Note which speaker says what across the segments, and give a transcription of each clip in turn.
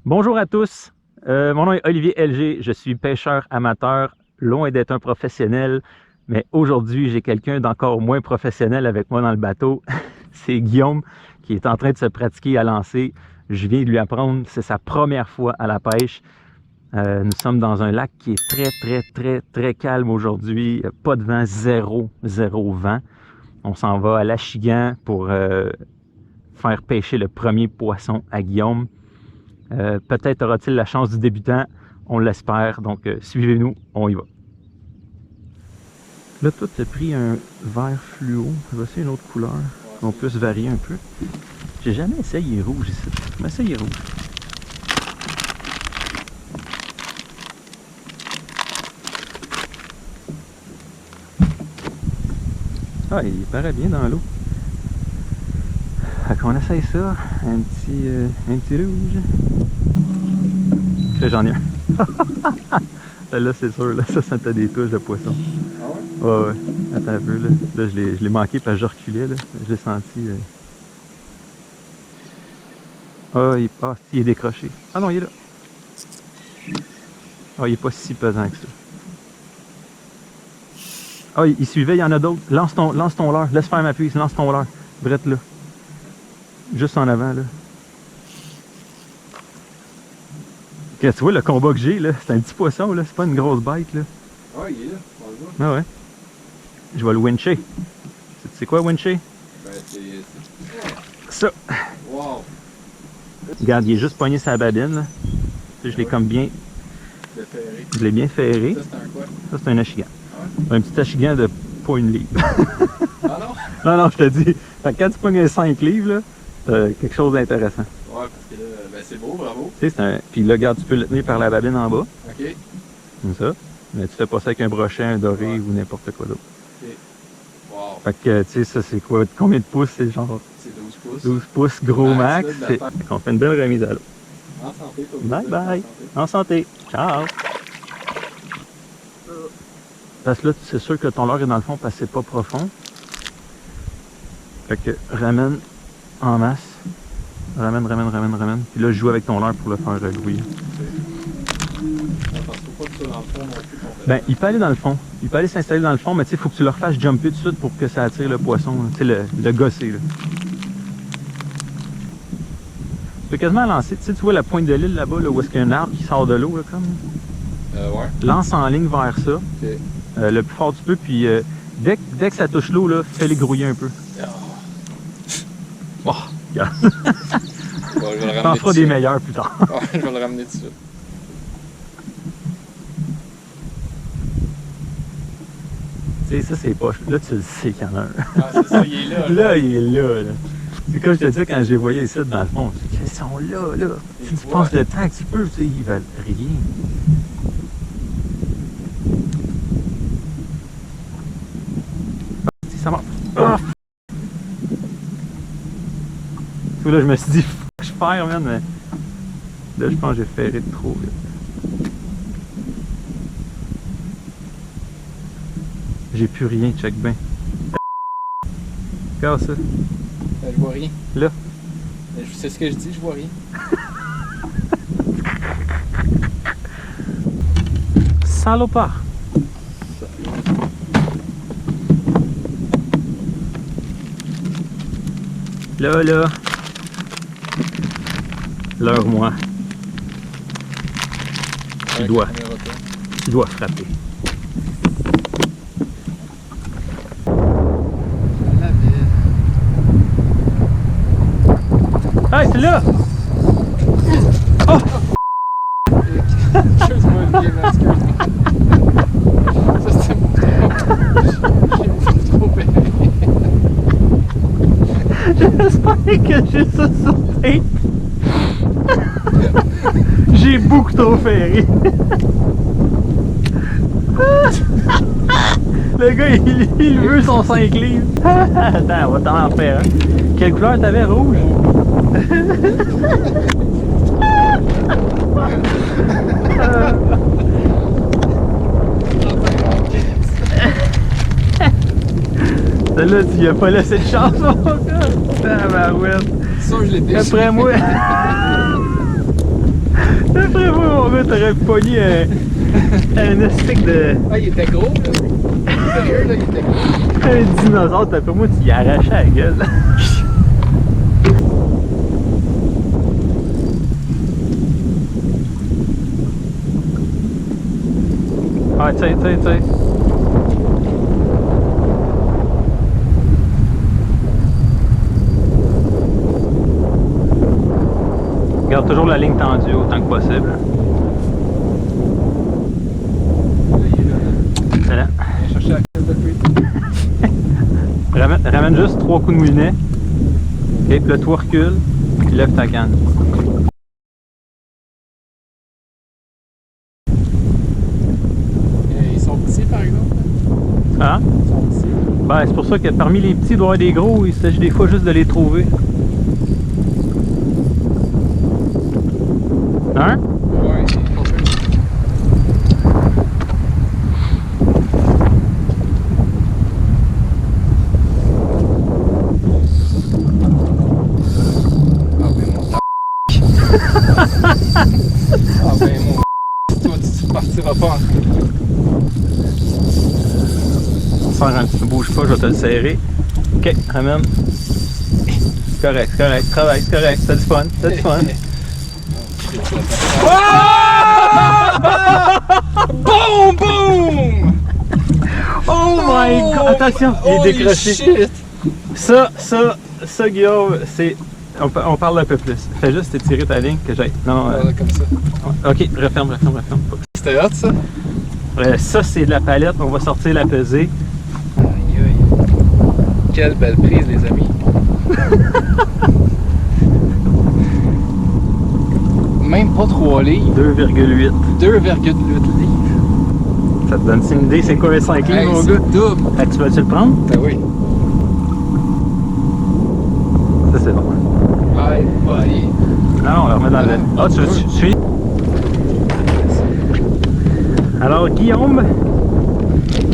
Speaker 1: Bonjour à tous, mon nom est Olivier LG, je suis pêcheur amateur, loin d'être un professionnel, mais aujourd'hui j'ai quelqu'un d'encore moins professionnel avec moi dans le bateau. C'est Guillaume qui est en train de se pratiquer à lancer. Je viens de lui apprendre, c'est sa première fois à la pêche. Nous sommes dans un lac qui est très calme aujourd'hui, pas de vent, zéro vent. On s'en va à l'Achigan pour faire pêcher le premier poisson à Guillaume. Peut-être aura-t-il la chance du débutant, on l'espère, donc suivez-nous, on y va. Là, toi, tu as pris un vert fluo, ça va essayer une autre couleur, qu'on puisse varier un peu. J'ai jamais essayé rouge ici, je vais essayer rouge. Ah, il paraît bien dans l'eau. Fait qu'on essaye ça, un petit rouge. J'en ai un. Là, c'est sûr, là, ça t'a des touches de poisson. Ah ouais? Ouais. Attends un peu, là. Là, je l'ai manqué parce que je reculais, là. Je l'ai senti. Ah, il passe, il est décroché. Ah non, il est là. Ah, il est pas si pesant que ça. Ah, il suivait, il y en a d'autres. Lance ton leurre, laisse faire ma puce, lance ton leurre. Brette là. Juste en avant, là. Tu vois le combat que j'ai là, c'est un petit poisson là, c'est pas une grosse bête là.
Speaker 2: Ah, il est là, on le voit.
Speaker 1: Ah ouais. Je vais le wincher. C'est quoi wincher?
Speaker 2: Ben c'est...
Speaker 1: Ça.
Speaker 2: Wow!
Speaker 1: Regarde, il est juste pogné sa babine là. Je l'ai comme bien. Je l'ai bien ferré.
Speaker 2: Ça c'est un quoi?
Speaker 1: Ça c'est un achigan.
Speaker 2: Ah ouais?
Speaker 1: Un petit achigan de pas une livre.
Speaker 2: Ah non?
Speaker 1: Non, je te dis. Quand tu pognes un 5 livres là, t'as quelque chose d'intéressant.
Speaker 2: Ouais, parce que là, ben c'est beau, bravo.
Speaker 1: Tu sais, c'est un. Puis là, regarde, tu peux le tenir par la babine en bas.
Speaker 2: Ok.
Speaker 1: Comme ça. Mais tu fais pas ça avec un brochet, un doré ou n'importe quoi d'autre.
Speaker 2: Ok. Wow.
Speaker 1: Fait que, tu sais, ça c'est quoi? Combien de pouces? C'est genre
Speaker 2: C'est 12 pouces.
Speaker 1: 12 pouces, gros
Speaker 2: Ouais,
Speaker 1: max.
Speaker 2: c'est
Speaker 1: Fait qu'on fait une belle remise à l'eau.
Speaker 2: En santé, toi.
Speaker 1: Bye bye. En santé. Ciao. Parce que là, c'est sûr que ton leurre est dans le fond parce que c'est pas profond. Fait que ramène en masse. Ramène. Puis là, je joue avec ton leurre pour le faire grouiller. Ben, il peut aller dans le fond. Il peut aller s'installer dans le fond, mais tu sais, il faut que tu le refasses jumper tout de suite pour que ça attire le poisson. Tu sais, le gosser, là. Tu peux quasiment lancer. Tu sais, tu vois la pointe de l'île là-bas, là, où est-ce qu'il y a un arbre qui sort de l'eau, là, comme.
Speaker 2: Ouais.
Speaker 1: Lance en ligne vers ça.
Speaker 2: Okay.
Speaker 1: Le plus fort tu peux, puis dès que ça touche l'eau, là, fais-les grouiller un peu. Oh, regarde.
Speaker 2: Bon, je vais le ramener.
Speaker 1: T'en feras des meilleurs plus tard.
Speaker 2: Ouais, je vais le ramener tout de suite.
Speaker 1: Tu sais, ça c'est poche. Là, tu le sais qu'il y en a un.
Speaker 2: Ah, c'est ça, il est là.
Speaker 1: Là, il est là. C'est comme je te dis quand je les voyais ici dans le fond. Ils sont là. Si tu passes le temps que tu peux, tu sais, ils veulent rien. Ça marche. Ah! Là, je me suis dit, faut que je perds, man, mais là, je pense que j'ai ferré de trop vite. J'ai plus rien, check bien. Regarde ça.
Speaker 2: Je vois rien.
Speaker 1: Là.
Speaker 2: C'est ce que je dis, je vois rien.
Speaker 1: Salopard. Là. Leurre-moi. Tu dois frapper. Hey, c'est là! Oh!
Speaker 2: Ok, m'excuse. Ça, c'était mon J'ai trop pété.
Speaker 1: J'espère que j'ai ça sur tape. J'ai beaucoup trop fait rire. Le gars, il veut son 5 livres. Attends, on va t'en faire un. Quelle couleur t'avais? Rouge? Celle-là, tu lui as pas laissé de chance, mon gars. Tabarouette.
Speaker 2: Ça, je l'ai déchiré.
Speaker 1: D'après moi, mon gars, t'aurais pogné un stick de.
Speaker 2: Ah, il était gros, là. Sérieux, là, il était gros.
Speaker 1: Un dinosaure, d'après moi, tu y arrachais la gueule. Ah, tu sais. Garde toujours la ligne tendue autant que possible.
Speaker 2: Là, il est là.
Speaker 1: Voilà.
Speaker 2: Viens chercher la carte de pluie.
Speaker 1: Ramène juste 3 coups de moulinet. Ok, puis là, toi recule, puis lève ta canne.
Speaker 2: Ils sont petits, par exemple.
Speaker 1: Hein?
Speaker 2: Ils sont petits.
Speaker 1: Ben, c'est pour ça que parmi les petits, il doit y avoir des gros. Il s'agit des fois juste de les trouver. Hein?
Speaker 2: Ouais, c'est pas pire. Ah ben mon ta... Ah ben mon... Toi, tu partiras pas en...
Speaker 1: Faire un petit peu, bouge pas, je vais te le serrer. Ok, ramène. C'est correct, travaille, c'est correct, t'as du fun,
Speaker 2: Boum, boum!
Speaker 1: Oh my god! Attention, il est
Speaker 2: Holy
Speaker 1: décroché.
Speaker 2: shit!
Speaker 1: Ça, Guillaume, c'est. On parle un peu plus. Fais juste étirer ta ligne que j'aille. Non,
Speaker 2: Voilà, comme ça.
Speaker 1: ok, referme.
Speaker 2: C'était hot, ça?
Speaker 1: Ça, c'est de la palette, on va sortir la pesée.
Speaker 2: Aïe, aïe. Quelle belle prise, les amis. Même pas 3 livres.
Speaker 1: 2,8.
Speaker 2: 2,8 livres.
Speaker 1: Ça te donne une idée, c'est quoi les 5 livres,
Speaker 2: Hey,
Speaker 1: mon
Speaker 2: c'est
Speaker 1: gars?
Speaker 2: double.
Speaker 1: Fait que tu vas-tu le prendre?
Speaker 2: Ben oui.
Speaker 1: Ça, c'est bon.
Speaker 2: Aïe, aïe.
Speaker 1: Non, on le remet dans le. Ah, tu suis. Alors, Guillaume,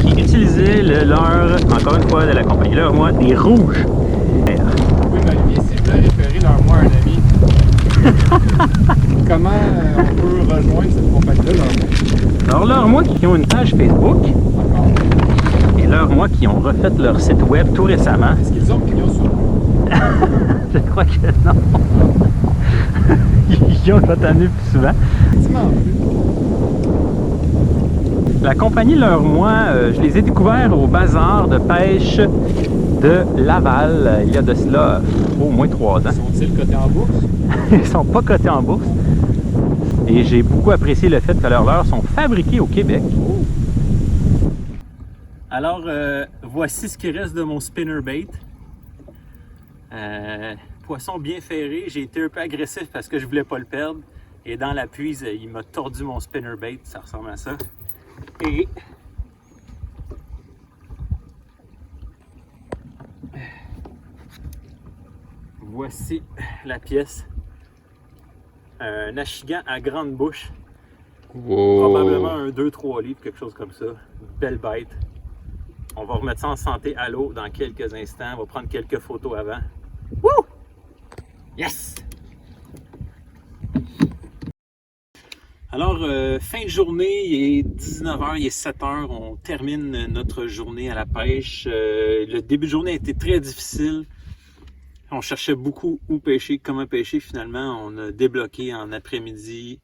Speaker 1: qui utilisait le leurre, encore une fois, de la compagnie Leurre, moi, des rouges.
Speaker 2: Oui, mais Olivier, s'il vous plaît, référer leur moi un ami. Comment on peut rejoindre cette compagnie-là, leur moi?
Speaker 1: Alors, Leurre, moi, qui ont une page Facebook,
Speaker 2: Encore.
Speaker 1: et Leurre, moi, qui ont refait leur site web tout récemment.
Speaker 2: Est-ce qu'ils ont pignon sur nous?
Speaker 1: Je crois que non. Guillaume va t'amener plus souvent.
Speaker 2: Effectivement, plus.
Speaker 1: La compagnie Leurre, moi, je les ai découverts au bazar de pêche de Laval, il y a de cela au moins 3 ans.
Speaker 2: Sont-ils cotés en bourse?
Speaker 1: Ils ne sont pas cotés en bourse. Et j'ai beaucoup apprécié le fait que leurs leurres sont fabriqués au Québec. Alors, voici ce qui reste de mon spinnerbait. Poisson bien ferré. J'ai été un peu agressif parce que je voulais pas le perdre. Et dans la puise, il m'a tordu mon spinnerbait. Ça ressemble à ça. Et voici la pièce. Un achigan à grande bouche.
Speaker 2: Wow.
Speaker 1: Probablement un 2-3 livres, quelque chose comme ça. Belle bête. On va remettre ça en santé à l'eau dans quelques instants. On va prendre quelques photos avant. Wouh! Yes! Alors, fin de journée, il est 19h, il est 7h. On termine notre journée à la pêche. Le début de journée a été très difficile. On cherchait beaucoup où pêcher, comment pêcher. Finalement, on a débloqué en après-midi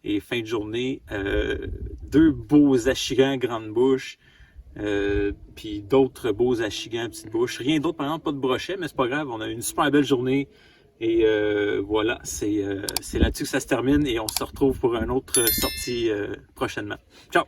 Speaker 1: et fin de journée 2 beaux achigans grande bouche, puis d'autres beaux achigans petite bouche. Rien d'autre, par exemple, pas de brochet, mais c'est pas grave. On a eu une super belle journée. Et voilà, c'est là-dessus que ça se termine et on se retrouve pour une autre sortie prochainement. Ciao!